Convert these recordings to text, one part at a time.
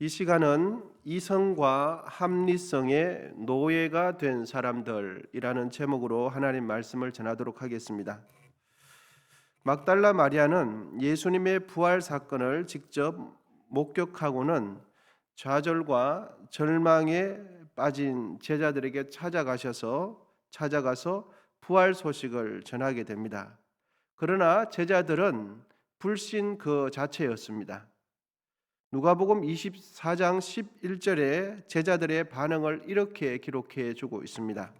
이 시간은 이성과 합리성의 노예가 된 사람들이라는 제목으로 하나님 말씀을 전하도록 하겠습니다. 막달라 마리아는 예수님의 부활 사건을 직접 목격하고는 좌절과 절망에 빠진 제자들에게 찾아가서 부활 소식을 전하게 됩니다. 그러나 제자들은 불신 그 자체였습니다. 누가복음 24장 11절에 제자들의 반응을 이렇게 기록해 주고 있습니다.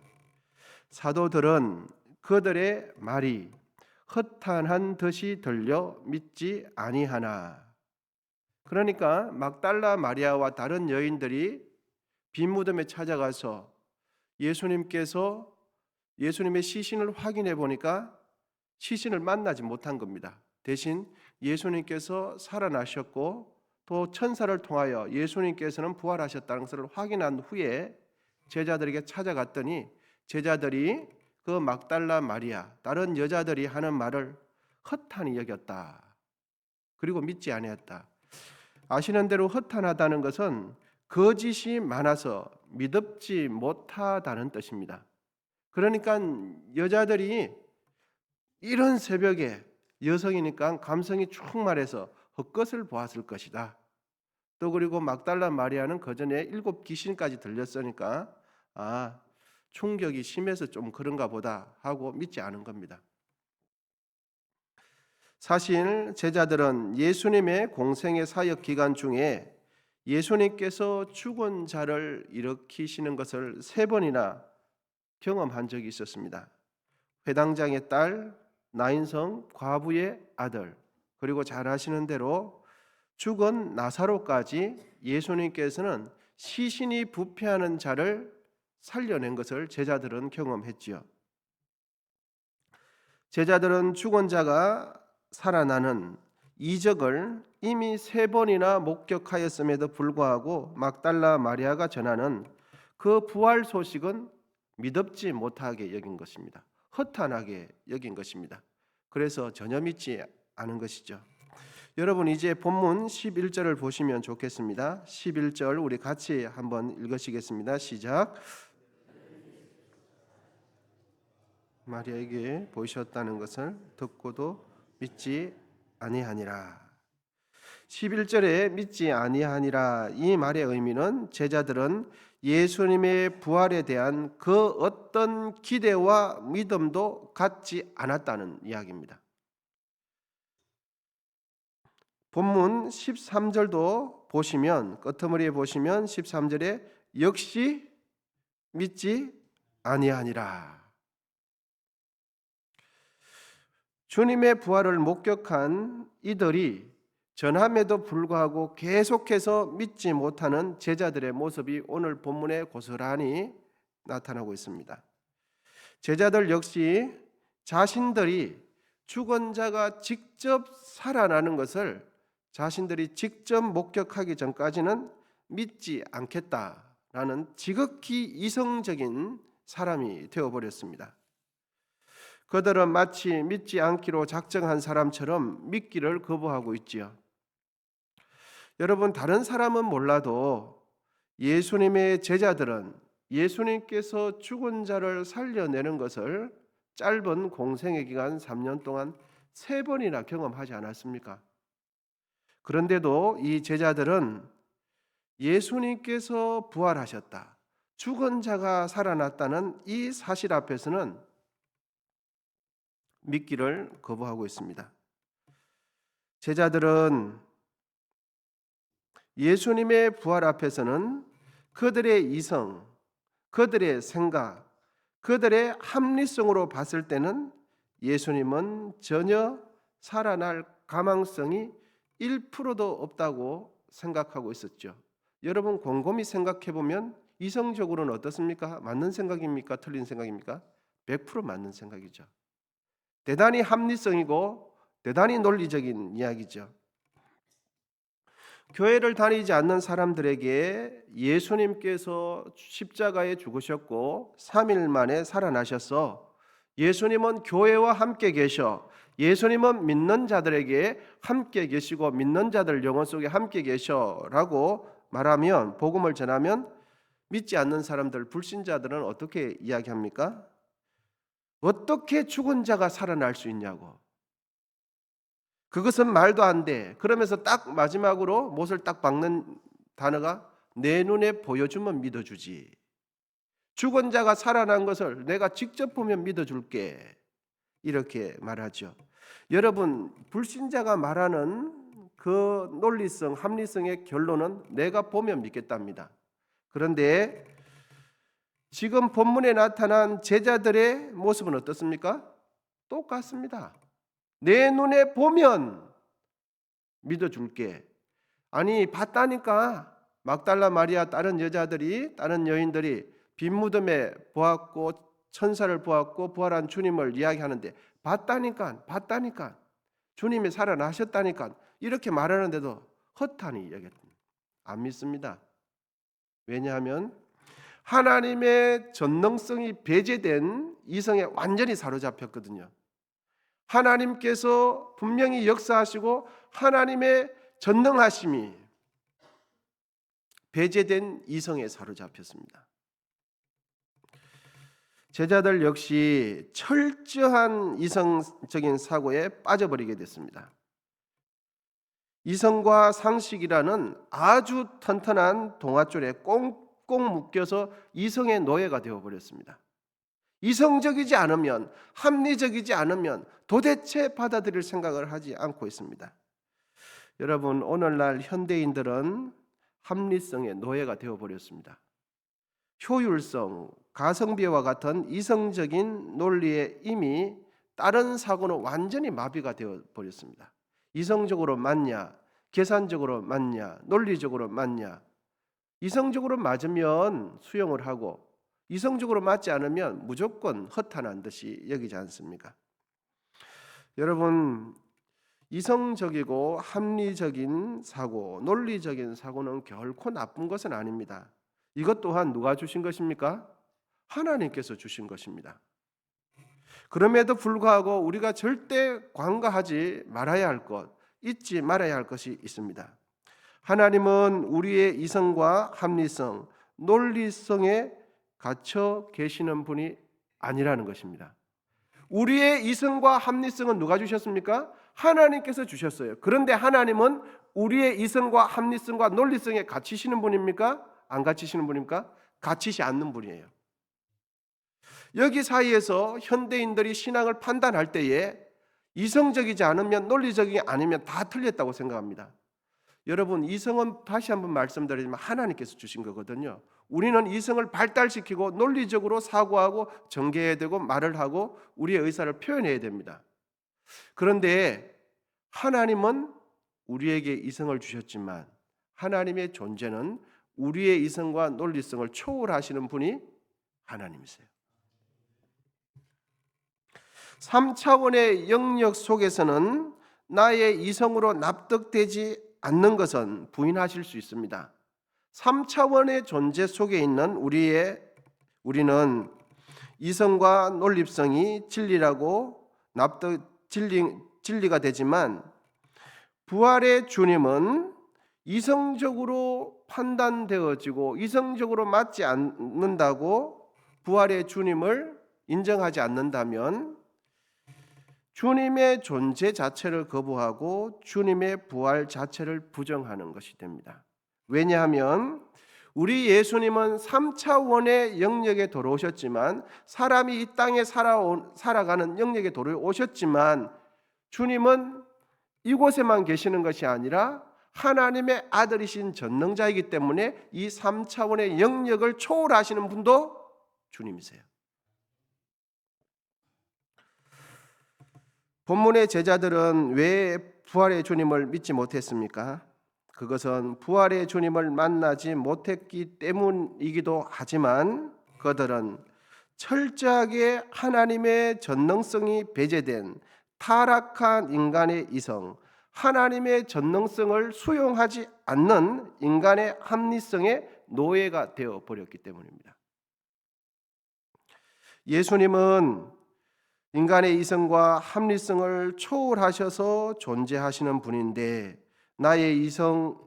사도들은 그들의 말이 허탄한 듯이 들려 믿지 아니하나. 그러니까 막달라 마리아와 다른 여인들이 빈 무덤에 찾아가서 예수님의 시신을 확인해 보니까 시신을 만나지 못한 겁니다. 대신 예수님께서 살아나셨고 또 천사를 통하여 예수님께서는 부활하셨다는 것을 확인한 후에 제자들에게 찾아갔더니 제자들이 그 막달라 마리아 다른 여자들이 하는 말을 허탄히 여겼다. 그리고 믿지 아니했다. 아시는 대로 허탄하다는 것은 거짓이 많아서 믿지 못하다는 뜻입니다. 그러니까 여자들이 이런 새벽에 여성이니까 감성이 충만해서 헛것을 보았을 것이다. 또 그리고 막달라 마리아는 그전에 7 귀신까지 들렸으니까 충격이 심해서 좀 그런가 보다 하고 믿지 않은 겁니다. 사실 제자들은 예수님의 공생의 사역 기간 중에 예수님께서 죽은 자를 일으키시는 것을 3번이나 경험한 적이 있었습니다. 회당장의 딸, 나인성 과부의 아들, 그리고 잘 아시는 대로 죽은 나사로까지 예수님께서는 시신이 부패하는 자를 살려낸 것을 제자들은 경험했지요. 제자들은 죽은 자가 살아나는 이적을 이미 3번이나 목격하였음에도 불구하고 막달라 마리아가 전하는 그 부활 소식은 믿지 못하게 여긴 것입니다. 허탄하게 여긴 것입니다. 그래서 전혀 믿지 않은 것이죠. 여러분 이제 본문 11절을 보시면 좋겠습니다. 11절 우리 같이 한번 읽으시겠습니다. 시작. 마리아에게 보이셨다는 것을 듣고도 믿지 아니하니라. 11절에 믿지 아니하니라 이 말의 의미는 제자들은 예수님의 부활에 대한 그 어떤 기대와 믿음도 갖지 않았다는 이야기입니다. 본문 13절도 보시면 끄트머리에 보시면 13절에 역시 믿지 아니하니라. 주님의 부활을 목격한 이들이 전함에도 불구하고 계속해서 믿지 못하는 제자들의 모습이 오늘 본문에 고스란히 나타나고 있습니다. 제자들 역시 자신들이 죽은 자가 직접 살아나는 것을 자신들이 직접 목격하기 전까지는 믿지 않겠다라는 지극히 이성적인 사람이 되어버렸습니다. 그들은 마치 믿지 않기로 작정한 사람처럼 믿기를 거부하고 있지요. 여러분 다른 사람은 몰라도 예수님의 제자들은 예수님께서 죽은 자를 살려내는 것을 짧은 공생의 기간 3년 동안 3번이나 경험하지 않았습니까? 그런데도 이 제자들은 예수님께서 부활하셨다, 죽은 자가 살아났다는 이 사실 앞에서는 믿기를 거부하고 있습니다. 제자들은 예수님의 부활 앞에서는 그들의 이성, 그들의 생각, 그들의 합리성으로 봤을 때는 예수님은 전혀 살아날 가망성이 1%도 없다고 생각하고 있었죠. 여러분 곰곰이 생각해 보면 이성적으로는 어떻습니까? 맞는 생각입니까? 틀린 생각입니까? 100% 맞는 생각이죠. 대단히 합리성이고 대단히 논리적인 이야기죠. 교회를 다니지 않는 사람들에게 예수님께서 십자가에 죽으셨고 3일 만에 살아나셔서 예수님은 교회와 함께 계셔, 예수님은 믿는 자들에게 함께 계시고 믿는 자들 영혼 속에 함께 계셔라고 말하면, 복음을 전하면 믿지 않는 사람들, 불신자들은 어떻게 이야기합니까? 어떻게 죽은 자가 살아날 수 있냐고. 그것은 말도 안 돼. 그러면서 딱 마지막으로 못을 딱 박는 단어가 내 눈에 보여주면 믿어주지. 죽은 자가 살아난 것을 내가 직접 보면 믿어줄게. 이렇게 말하죠. 여러분, 불신자가 말하는 그 논리성, 합리성의 결론은 내가 보면 믿겠답니다. 그런데 지금 본문에 나타난 제자들의 모습은 어떻습니까? 똑같습니다. 내 눈에 보면 믿어줄게. 아니, 봤다니까. 막달라 마리아 다른 여자들이, 다른 여인들이 빈 무덤에 보았고 천사를 보았고 부활한 주님을 이야기하는데 봤다니까. 주님이 살아나셨다니까. 이렇게 말하는데도 허탄이 이야기합니다. 안 믿습니다. 왜냐하면 하나님의 전능성이 배제된 이성에 완전히 사로잡혔거든요. 하나님께서 분명히 역사하시고 하나님의 전능하심이 배제된 이성에 사로잡혔습니다. 제자들 역시 철저한 이성적인 사고에 빠져버리게 됐습니다. 이성과 상식이라는 아주 튼튼한 동아줄에 꽁꽁 묶여서 이성의 노예가 되어버렸습니다. 이성적이지 않으면, 합리적이지 않으면 도대체 받아들일 생각을 하지 않고 있습니다. 여러분, 오늘날 현대인들은 합리성의 노예가 되어버렸습니다. 효율성, 가성비와 같은 이성적인 논리에 이미 다른 사고는 완전히 마비가 되어버렸습니다. 이성적으로 맞냐, 계산적으로 맞냐, 논리적으로 맞냐. 이성적으로 맞으면 수용을 하고 이성적으로 맞지 않으면 무조건 허탄한 듯이 여기지 않습니까? 여러분, 이성적이고 합리적인 사고, 논리적인 사고는 결코 나쁜 것은 아닙니다. 이것 또한 누가 주신 것입니까? 하나님께서 주신 것입니다. 그럼에도 불구하고 우리가 절대 관가하지 말아야 할 것, 잊지 말아야 할 것이 있습니다. 하나님은 우리의 이성과 합리성, 논리성에 갇혀 계시는 분이 아니라는 것입니다. 우리의 이성과 합리성은 누가 주셨습니까? 하나님께서 주셨어요. 그런데 하나님은 우리의 이성과 합리성과 논리성에 갇히시는 분입니까? 안 갇히시는 분입니까? 갇히지 않는 분이에요. 여기 사이에서 현대인들이 신앙을 판단할 때에 이성적이지 않으면, 논리적이 아니면 다 틀렸다고 생각합니다. 여러분, 이성은 다시 한번 말씀드리지만 하나님께서 주신 거거든요. 우리는 이성을 발달시키고 논리적으로 사고하고 전개해야 되고 말을 하고 우리의 의사를 표현해야 됩니다. 그런데 하나님은 우리에게 이성을 주셨지만 하나님의 존재는 우리의 이성과 논리성을 초월하시는 분이 하나님이세요. 3차원의 영역 속에서는 나의 이성으로 납득되지 않는 것은 부인하실 수 있습니다. 3차원의 존재 속에 있는 우리는 이성과 논리성이 진리라고 진리가 되지만 부활의 주님은 이성적으로 판단되어지고 이성적으로 맞지 않는다고 부활의 주님을 인정하지 않는다면 주님의 존재 자체를 거부하고 주님의 부활 자체를 부정하는 것이 됩니다. 왜냐하면 우리 예수님은 3차원의 영역에 들어오셨지만 사람이 이 땅에 살아가는 영역에 들어오셨지만 주님은 이곳에만 계시는 것이 아니라 하나님의 아들이신 전능자이기 때문에 이 3차원의 영역을 초월하시는 분도 주님이세요. 본문의 제자들은 왜 부활의 주님을 믿지 못했습니까? 그것은 부활의 주님을 만나지 못했기 때문이기도 하지만 그들은 철저하게 하나님의 전능성이 배제된 타락한 인간의 이성, 하나님의 전능성을 수용하지 않는 인간의 합리성의 노예가 되어버렸기 때문입니다. 예수님은 인간의 이성과 합리성을 초월하셔서 존재하시는 분인데 나의 이성,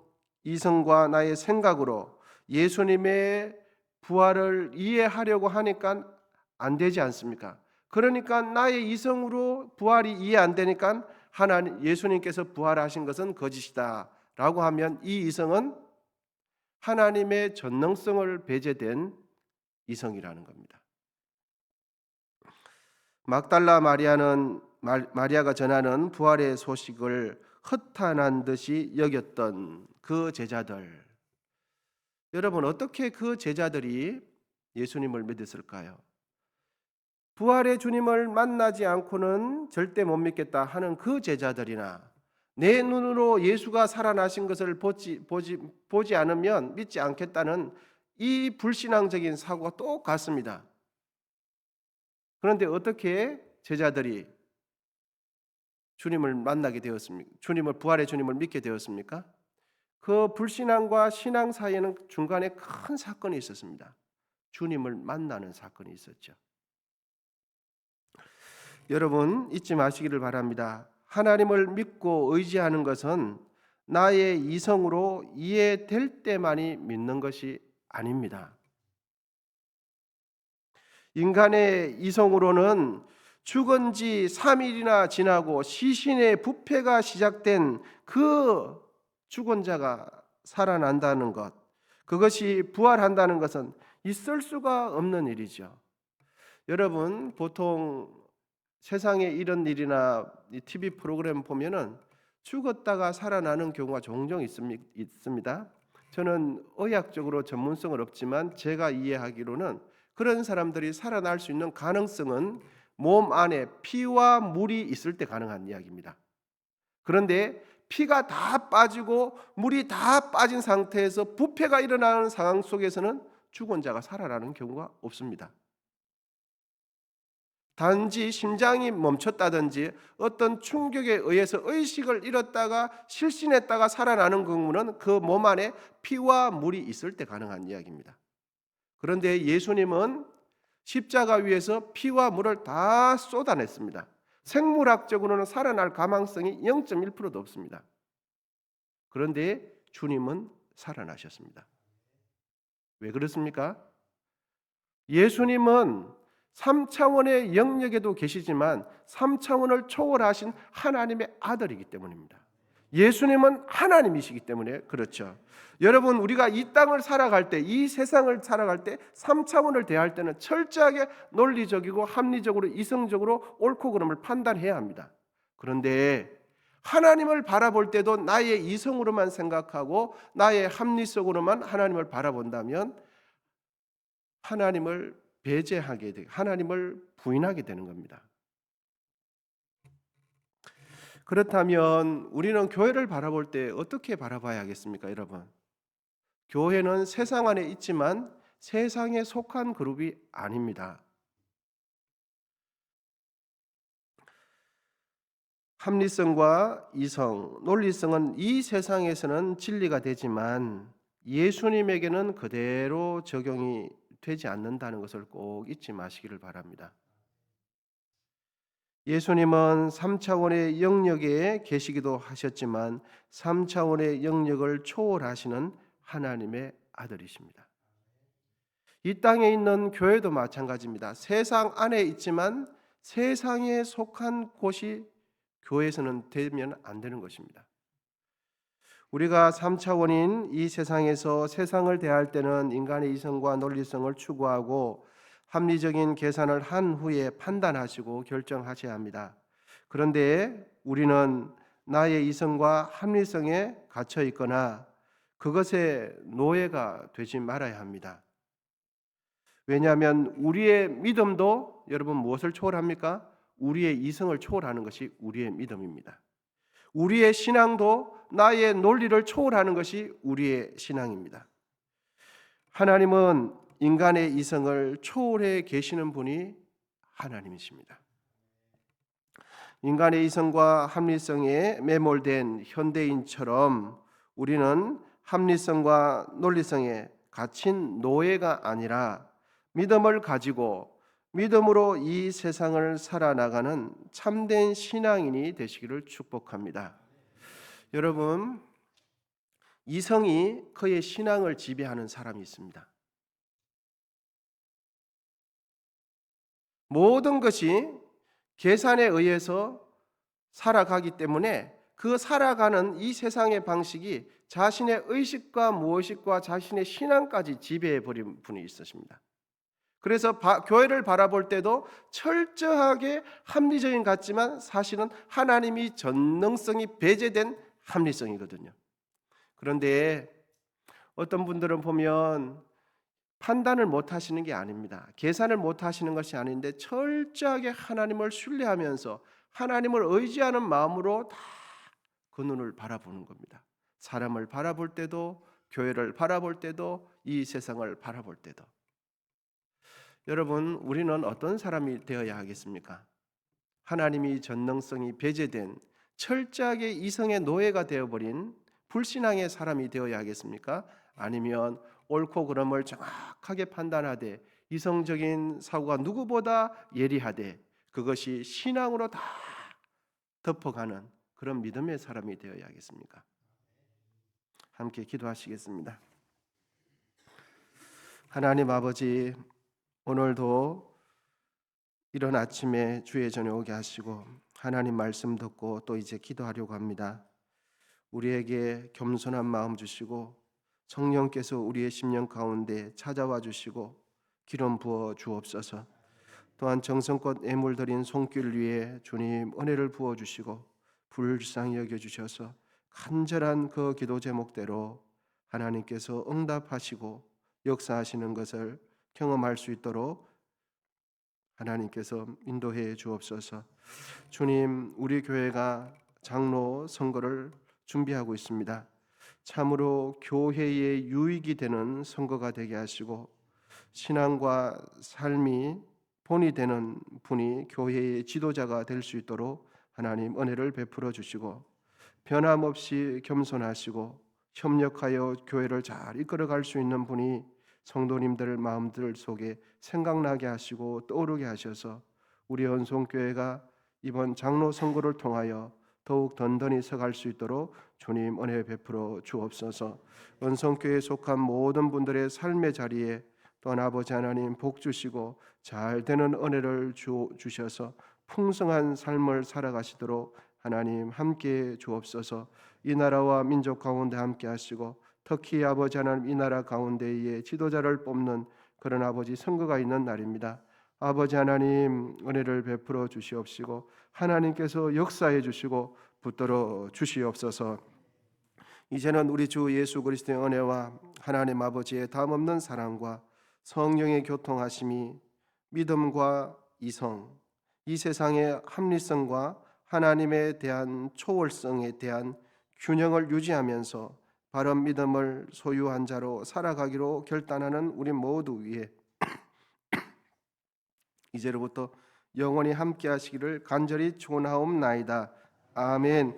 이성과 나의 생각으로 예수님의 부활을 이해하려고 하니까 안 되지 않습니까? 그러니까 나의 이성으로 부활이 이해 안 되니까 하나님 예수님께서 부활하신 것은 거짓이다라고 하면 이 이성은 하나님의 전능성을 배제된 이성이라는 겁니다. 막달라 마리아가 전하는 부활의 소식을 허탄한 듯이 여겼던 그 제자들, 여러분 어떻게 그 제자들이 예수님을 믿었을까요? 부활의 주님을 만나지 않고는 절대 못 믿겠다 하는 그 제자들이나 내 눈으로 예수가 살아나신 것을 보지 않으면 믿지 않겠다는 이 불신앙적인 사고가 똑같습니다. 그런데 어떻게 제자들이 주님을 만나게 되었습니까? 부활의 주님을 믿게 되었습니까? 그 불신앙과 신앙 사이에는 중간에 큰 사건이 있었습니다. 주님을 만나는 사건이 있었죠. 여러분 잊지 마시기를 바랍니다. 하나님을 믿고 의지하는 것은 나의 이성으로 이해될 때만이 믿는 것이 아닙니다. 인간의 이성으로는 죽은 지 3일이나 지나고 시신의 부패가 시작된 그 죽은 자가 살아난다는 것, 그것이 부활한다는 것은 있을 수가 없는 일이죠. 여러분 보통 세상에 이런 일이나 TV 프로그램 보면은 죽었다가 살아나는 경우가 종종 있습니다. 저는 의학적으로 전문성은 없지만 제가 이해하기로는 그런 사람들이 살아날 수 있는 가능성은 몸 안에 피와 물이 있을 때 가능한 이야기입니다. 그런데 피가 다 빠지고 물이 다 빠진 상태에서 부패가 일어나는 상황 속에서는 죽은 자가 살아나는 경우가 없습니다. 단지 심장이 멈췄다든지 어떤 충격에 의해서 의식을 잃었다가 실신했다가 살아나는 경우는 그 몸 안에 피와 물이 있을 때 가능한 이야기입니다. 그런데 예수님은 십자가 위에서 피와 물을 다 쏟아냈습니다. 생물학적으로는 살아날 가망성이 0.1%도 없습니다. 그런데 주님은 살아나셨습니다. 왜 그렇습니까? 예수님은 3차원의 영역에도 계시지만 3차원을 초월하신 하나님의 아들이기 때문입니다. 예수님은 하나님이시기 때문에 그렇죠. 여러분 우리가 이 땅을 살아갈 때, 이 세상을 살아갈 때 3차원을 대할 때는 철저하게 논리적이고 합리적으로 이성적으로 옳고 그름을 판단해야 합니다. 그런데 하나님을 바라볼 때도 나의 이성으로만 생각하고 나의 합리적으로만 하나님을 바라본다면 하나님을 배제하게 되고 하나님을 부인하게 되는 겁니다. 그렇다면 우리는 교회를 바라볼 때 어떻게 바라봐야 하겠습니까, 여러분? 교회는 세상 안에 있지만 세상에 속한 그룹이 아닙니다. 합리성과 이성, 논리성은 이 세상에서는 진리가 되지만 예수님에게는 그대로 적용이 되지 않는다는 것을 꼭 잊지 마시기를 바랍니다. 예수님은 3차원의 영역에 계시기도 하셨지만 3차원의 영역을 초월하시는 하나님의 아들이십니다. 이 땅에 있는 교회도 마찬가지입니다. 세상 안에 있지만 세상에 속한 곳이 교회에서는 되면 안 되는 것입니다. 우리가 3차원인 이 세상에서 세상을 대할 때는 인간의 이성과 논리성을 추구하고 합리적인 계산을 한 후에 판단하시고 결정하셔야 합니다. 그런데 우리는 나의 이성과 합리성에 갇혀 있거나 그것의 노예가 되지 말아야 합니다. 왜냐하면 우리의 믿음도 여러분 무엇을 초월합니까? 우리의 이성을 초월하는 것이 우리의 믿음입니다. 우리의 신앙도 나의 논리를 초월하는 것이 우리의 신앙입니다. 하나님은 인간의 이성을 초월해 계시는 분이 하나님이십니다. 인간의 이성과 합리성에 매몰된 현대인처럼 우리는 합리성과 논리성에 갇힌 노예가 아니라 믿음을 가지고 믿음으로 이 세상을 살아나가는 참된 신앙인이 되시기를 축복합니다. 여러분, 이성이 그의 신앙을 지배하는 사람이 있습니다. 모든 것이 계산에 의해서 살아가기 때문에 그 살아가는 이 세상의 방식이 자신의 의식과 무의식과 자신의 신앙까지 지배해 버린 분이 있으십니다. 그래서 교회를 바라볼 때도 철저하게 합리적인 것 같지만 사실은 하나님이 전능성이 배제된 합리성이거든요. 그런데 어떤 분들은 보면 판단을 못 하시는 게 아닙니다. 계산을 못 하시는 것이 아닌데 철저하게 하나님을 신뢰하면서 하나님을 의지하는 마음으로 다 그 눈을 바라보는 겁니다. 사람을 바라볼 때도, 교회를 바라볼 때도, 이 세상을 바라볼 때도. 여러분, 우리는 어떤 사람이 되어야 하겠습니까? 하나님이 전능성이 배제된 철저하게 이성의 노예가 되어버린 불신앙의 사람이 되어야 하겠습니까? 아니면 옳고 그름을 정확하게 판단하되 이성적인 사고가 누구보다 예리하되 그것이 신앙으로 다 덮어가는 그런 믿음의 사람이 되어야 하겠습니까? 함께 기도하시겠습니다. 하나님 아버지, 오늘도 이런 아침에 주의 전에 오게 하시고 하나님 말씀 듣고 또 이제 기도하려고 합니다. 우리에게 겸손한 마음 주시고 성령께서 우리의 심령 가운데 찾아와 주시고 기름 부어 주옵소서. 또한 정성껏 애물 드린 손길 위에 주님 은혜를 부어 주시고 불쌍히 여겨 주셔서 간절한 그 기도 제목대로 하나님께서 응답하시고 역사하시는 것을 경험할 수 있도록 하나님께서 인도해 주옵소서. 주님, 우리 교회가 장로 선거를 준비하고 있습니다. 참으로 교회에 유익이 되는 선거가 되게 하시고 신앙과 삶이 본이 되는 분이 교회의 지도자가 될 수 있도록 하나님 은혜를 베풀어 주시고 변함없이 겸손하시고 협력하여 교회를 잘 이끌어갈 수 있는 분이 성도님들 마음들 속에 생각나게 하시고 떠오르게 하셔서 우리 언송교회가 이번 장로 선거를 통하여 더욱 든든히 서갈 수 있도록 주님 은혜 베풀어 주옵소서. 언성교회에 속한 모든 분들의 삶의 자리에 또한 아버지 하나님 복 주시고 잘 되는 은혜를 주셔서 풍성한 삶을 살아가시도록 하나님 함께 주옵소서. 이 나라와 민족 가운데 함께 하시고 특히 아버지 하나님 이 나라 가운데에 지도자를 뽑는 그런 아버지 선거가 있는 날입니다. 아버지 하나님 은혜를 베풀어 주시옵시고 하나님께서 역사해 주시고 붙들어 주시옵소서. 이제는 우리 주 예수 그리스도의 은혜와 하나님 아버지의 담없는 사랑과 성령의 교통하심이 믿음과 이성, 이 세상의 합리성과 하나님에 대한 초월성에 대한 균형을 유지하면서 바른 믿음을 소유한 자로 살아가기로 결단하는 우리 모두 위에 이제로부터 영원히 함께 하시기를 간절히 축원하옵나이다. 아멘.